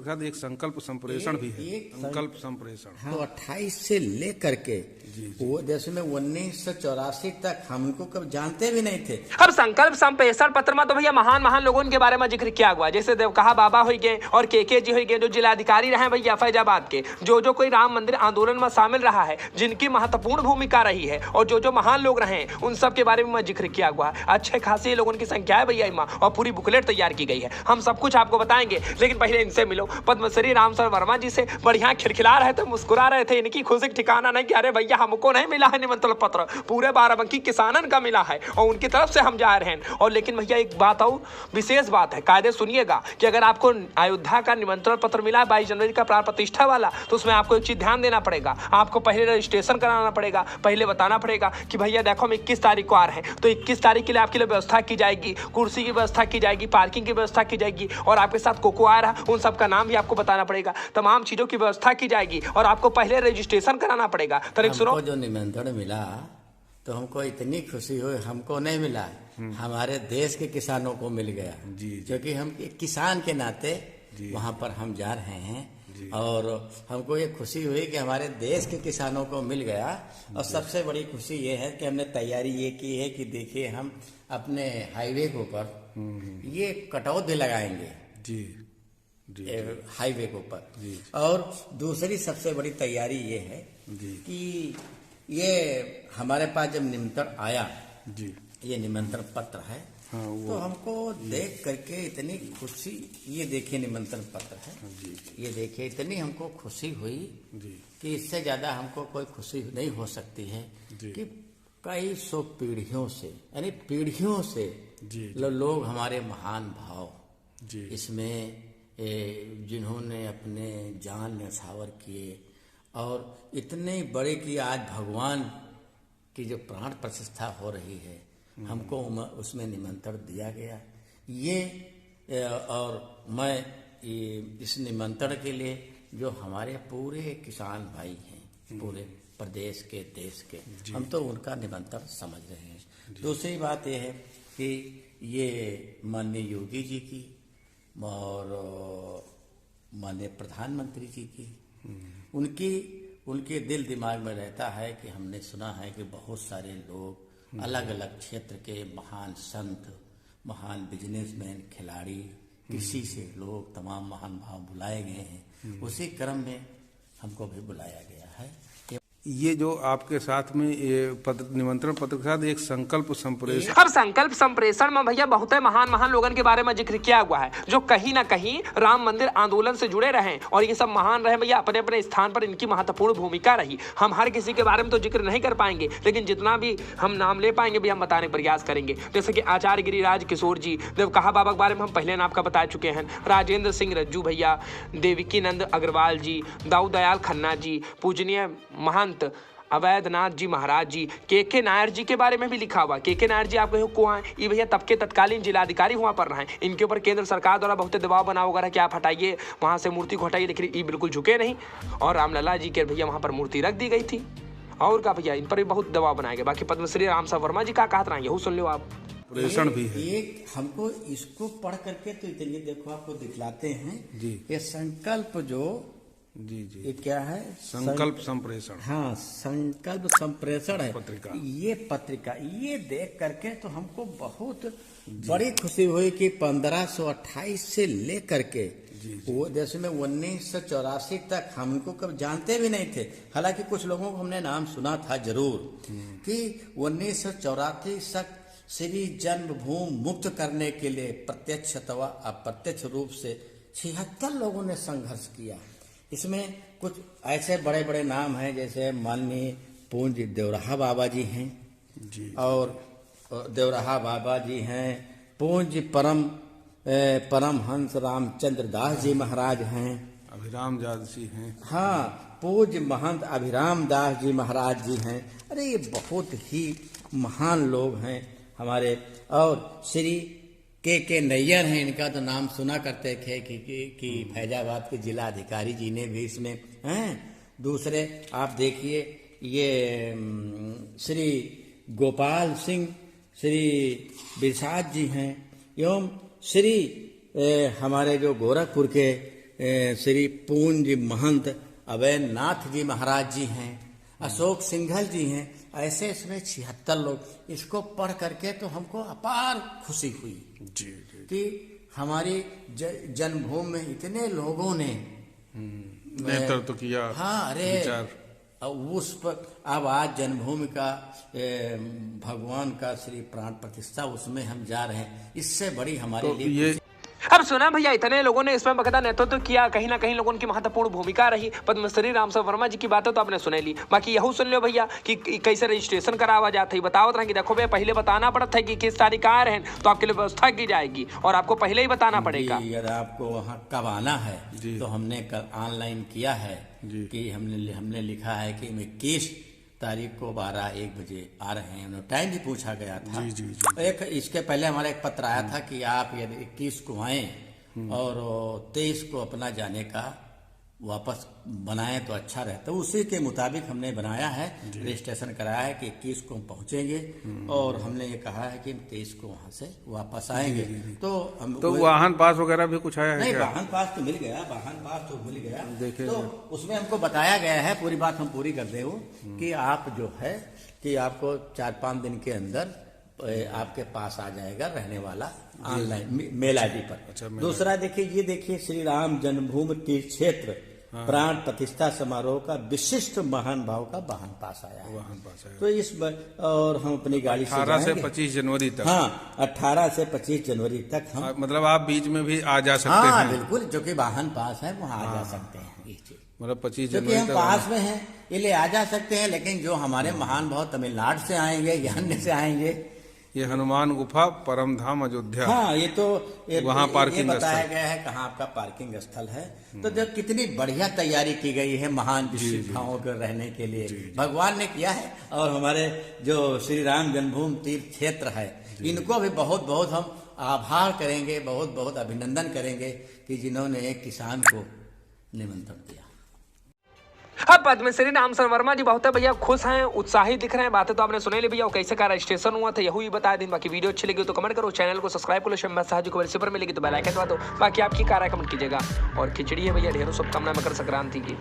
साथ एक संकल्प संप्रेषण भी है, संकल्प संप्रेषण। हाँ, तो 28 से लेकर के वो जैसे में 1984 तक हमको कब जानते भी नहीं थे। अब संकल्प संप्रेषण पत्र में तो भैया महान महान लोगों के बारे में जिक्र किया हुआ, जैसे देवकहा बाबा हो गए और के जी हो गए, जो जिलाधिकारी रहे भैया फैजाबाद के, जो कोई राम मंदिर आंदोलन में शामिल रहा है, जिनकी महत्वपूर्ण भूमिका रही है, और जो महान लोग रहे हैं उन सब के बारे में जिक्र किया हुआ है। अच्छे खासी लोगों की संख्या है भैया इमा, और पूरी बुकलेट तैयार की गई है। हम सब कुछ आपको बताएंगे, लेकिन पहले इनसे मिलो। पद्मश्री रामसर वर्मा जी से बढ़िया खिलखिला रहे थे, मुस्कुरा रहे थे। इनकी खुशी ठिकाना नहीं कि अरे भैया हमको नहीं मिला है निमंत्रण पत्र, पूरे बाराबंकी किसानन का मिला है और उनकी तरफ से हम जा रहे हैं। और लेकिन भैया एक बात और विशेष बात है, कायदे सुनिएगा कि अगर आपको अयोध्या का निमंत्रण पत्र मिला है 22 जनवरी का प्राण प्रतिष्ठा वाला, तो उसमें आपको एक चीज ध्यान देना पड़ेगा। आपको पहले रजिस्ट्रेशन कराना पड़ेगा, पहले बताना पड़ेगा कि भैया देखो हम 21 तारीख को आ रहे हैं, तो 21 तारीख के लिए आपके लिए व्यवस्था की जाएगी, कुर्सी की व्यवस्था की जाएगी, पार्किंग की व्यवस्था की जाएगी, और आपके साथ कोको आ रहा उन सबका नाम भी आपको बताना पड़ेगा। तमाम चीजों की व्यवस्था की जाएगी और आपको पहले रजिस्ट्रेशन कराना पड़ेगा। तो सुनो, जो निमंत्रण मिला तो हमको इतनी खुशी हुई, हमको नहीं मिला, हमारे देश के किसानों को मिल गया। क्योंकि हम एक किसान के नाते वहाँ पर हम जा रहे हैं और हमको ये खुशी हुई कि हमारे देश के किसानों को मिल गया। और सबसे बड़ी खुशी ये है कि हमने तैयारी ये की है कि देखिए हम अपने हाईवे के ऊपर ये कटआउट भी लगाएंगे हाईवे के ऊपर। और दूसरी सबसे बड़ी तैयारी ये है कि ये हमारे पास जब निमंत्रण आया, ये निमंत्रण पत्र है, तो हमको देख करके इतनी खुशी, ये देखिए निमंत्रण पत्र है, ये देखिए इतनी हमको खुशी हुई कि इससे ज्यादा हमको कोई खुशी नहीं हो सकती है कि कई सौ पीढ़ियों से, यानी पीढ़ियों से लोग हमारे महान भाव इसमें जिन्होंने अपने जान न्यौछावर किए और इतने बड़े कि आज भगवान की जो प्राण प्रतिष्ठा हो रही है, हमको उसमें निमंत्रण दिया गया। ये और मैं इस निमंत्रण के लिए जो हमारे पूरे किसान भाई हैं, पूरे प्रदेश के, देश के, हम तो उनका निमंत्रण समझ रहे हैं। दूसरी बात यह है कि ये माननीय योगी जी की और माननीय प्रधानमंत्री जी की, उनके दिल दिमाग में रहता है कि हमने सुना है कि बहुत सारे लोग अलग अलग क्षेत्र के महान संत, महान बिजनेसमैन, खिलाड़ी, कृषि से लोग, तमाम महान भाव बुलाए गए हैं। उसी क्रम में हमको भी बुलाया गया है। ये जो आपके साथ में ये पत्र, निमंत्रण पत्र के साथ एक संकल्प संप्रेषण। अब संकल्प संप्रेषण में भैया बहुत महान महान लोगों के बारे में जिक्र किया हुआ है, जो कहीं ना कहीं राम मंदिर आंदोलन से जुड़े रहे और ये सब महान रहे भैया, अपने अपने स्थान पर इनकी महत्वपूर्ण भूमिका रही। हम हर किसी के बारे में तो जिक्र नहीं कर पाएंगे, लेकिन जितना भी हम नाम ले पाएंगे भी हम बताने का प्रयास करेंगे। जैसे कि आचार्य गिरिराज किशोर जी, देवकहा बाबा के बारे में हम पहले आपका बता चुके हैं, राजेंद्र सिंह रज्जू भैया, देविकीनंद अग्रवाल जी, दाऊ दयाल खन्ना जी, पूजनीय महंत अवैधनाथ जी महाराज जी, के नायर जी के बारे में भी लिखा हुआ। के नायर जी आपको कौन है? ये भैया तब के तत्कालीन जिलाधिकारी हुआ पर रहे। इनके ऊपर केंद्र सरकार द्वारा बहुत दबाव बना वगैरह कि आप हटाइए वहां से मूर्ति को हटाइए, लेकिन ये बिल्कुल झुके नहीं। और रामलला जी के भैया वहां पर मूर्ति रख दी गई थी। और का भैया इन पर भी बहुत दबाव बनाया गया। बाकी पद्मश्री रामसर वर्मा जी का कहते रहे, सुन लो आप। प्रेषण भी है। एक हमको इसको पढ़ करके तो इतनी देखो आपको दिखलाते हैं ये संकल्प जो ये क्या है? संकल्प संप्रेषण। हाँ, संकल्प संप्रेषण है पत्रिका। ये पत्रिका ये देख करके तो हमको बहुत बड़ी खुशी हुई कि 1528 से लेकर के वो जैसे में 1984 तक हमको कब जानते भी नहीं थे। हालांकि कुछ लोगों को हमने नाम सुना था जरूर कि 1984 तक श्री जन्मभूमि मुक्त करने के लिए प्रत्यक्ष अथवा अप्रत्यक्ष रूप से 76 लोगों ने संघर्ष किया। इसमें कुछ ऐसे बड़े बड़े नाम हैं, जैसे माननीय पूज्य देवराहा बाबा जी हैं और देवराहा बाबा जी हैं, पूज्य परमहंस रामचंद्र दास जी महाराज हैं, अभिराम दास जी हैं, हाँ, पूज्य महंत अभिराम दास जी महाराज जी हैं। अरे ये बहुत ही महान लोग हैं हमारे। और श्री के नैयर हैं, इनका तो नाम सुना करते थे कि फैजाबाद के जिलाधिकारी जी ने भी इसमें हैं। दूसरे आप देखिए ये श्री गोपाल सिंह, श्री बिरसाद जी हैं, एवं श्री हमारे जो गोरखपुर के श्री पूंज महंत अभयनाथ जी महाराज जी हैं, अशोक सिंघल जी हैं, ऐसे इसमें 76 लोग। इसको पढ़ करके तो हमको अपार खुशी हुई जी कि हमारी जन्मभूमि में इतने लोगों ने नेतृत्व किया। हाँ, अरे विचार। उस पर अब आज जन्मभूमि का भगवान का श्री प्राण प्रतिष्ठा, उसमें हम जा रहे हैं, इससे बड़ी हमारे तो लिए ये अब सुना भैया, इतने लोगों ने इसमें बकायदा नेतृत्व किया, कहीं ना कहीं लोगों की महत्वपूर्ण भूमिका रही। पद्मश्री रामसर वर्मा जी की बातें तो आपने सुने ली, बाकी यहू सुन लो भैया कि कैसे रजिस्ट्रेशन करावा जाता है। बताओ कि देखो भैया, पहले बताना पड़ता है कि किस तारीख आ रहे हैं, तो आपके लिए व्यवस्था की जाएगी और आपको पहले ही बताना पड़ेगा। अगर आपको वहाँ कब आना है तो हमने कल ऑनलाइन किया है कि हमने लिखा है कि 21 तारीख को 12-1 बजे आ रहे हैं। टाइम भी पूछा गया था। एक इसके पहले हमारा एक पत्र आया था कि आप यदि 21 को आए और 23 को अपना जाने का वापस बनाएं तो अच्छा रहता। उसी के मुताबिक हमने बनाया है, रजिस्ट्रेशन कराया है कि 21 को हम पहुंचेंगे और हमने ये कहा है कि 23 को वहां से वापस आएंगे। तो हम वाहन पास वगैरह भी कुछ आया है? नहीं, क्या? वाहन पास तो मिल गया, वाहन पास तो मिल गया। तो उसमें हमको बताया गया है, पूरी बात हम पूरी कर दे वो कि आप जो है कि आपको 4-5 दिन के अंदर आपके पास आ जाएगा रहने वाला ऑनलाइन मेल आईडी पर। अच्छा, दूसरा देखिए श्री राम जन्मभूमि तीर्थ क्षेत्र प्राण प्रतिष्ठा समारोह का विशिष्ट महान भाव का वाहन पास आया है। तो इस और हम अपनी गाड़ी से 18 से 25 जनवरी तक। हाँ, 18 से 25 जनवरी तक हम मतलब आप बीच में भी आ जा सकते हैं? बिल्कुल, जो कि वाहन पास है वहाँ आ जा सकते हैं। मतलब 25 क्योंकि हम पास में हैं इसलिए आ जा सकते हैं। लेकिन जो हमारे महान भाव तमिलनाडु से आएंगे या अन्य से आएंगे, ये हनुमान गुफा परम धाम अयोध्या, हाँ, ये तो वहाँ पार्किंग बताया गया है कहाँ आपका पार्किंग स्थल है। तो जब कितनी बढ़िया तैयारी की गई है महान विशुद्धाओं के रहने के लिए भगवान ने किया है। और हमारे जो श्री राम जन्मभूमि तीर्थ क्षेत्र है, इनको भी बहुत बहुत हम आभार करेंगे, बहुत बहुत अभिनंदन करेंगे कि जिन्होंने एक किसान को निमंत्रण दिया। अब पद्मश्री रामसर वर्मा जी बहुत भैया खुश हैं, उत्साहित दिख रहे हैं। बातें तो आपने सुने ली भैया, कैसे का रजिस्ट्रेशन हुआ था यही बता दें। बाकी वीडियो अच्छी लगी तो कमेंट करो, चैनल को सब्सक्राइब करो, शम्मा को रिसीवर मिलेगी तो बेल आइकन दबा दो। बाकी आपकी कार कमेंट कीजिएगा। और खिचड़ी है भैया, ढेरों शुभकामनाएं मकर संक्रांति की।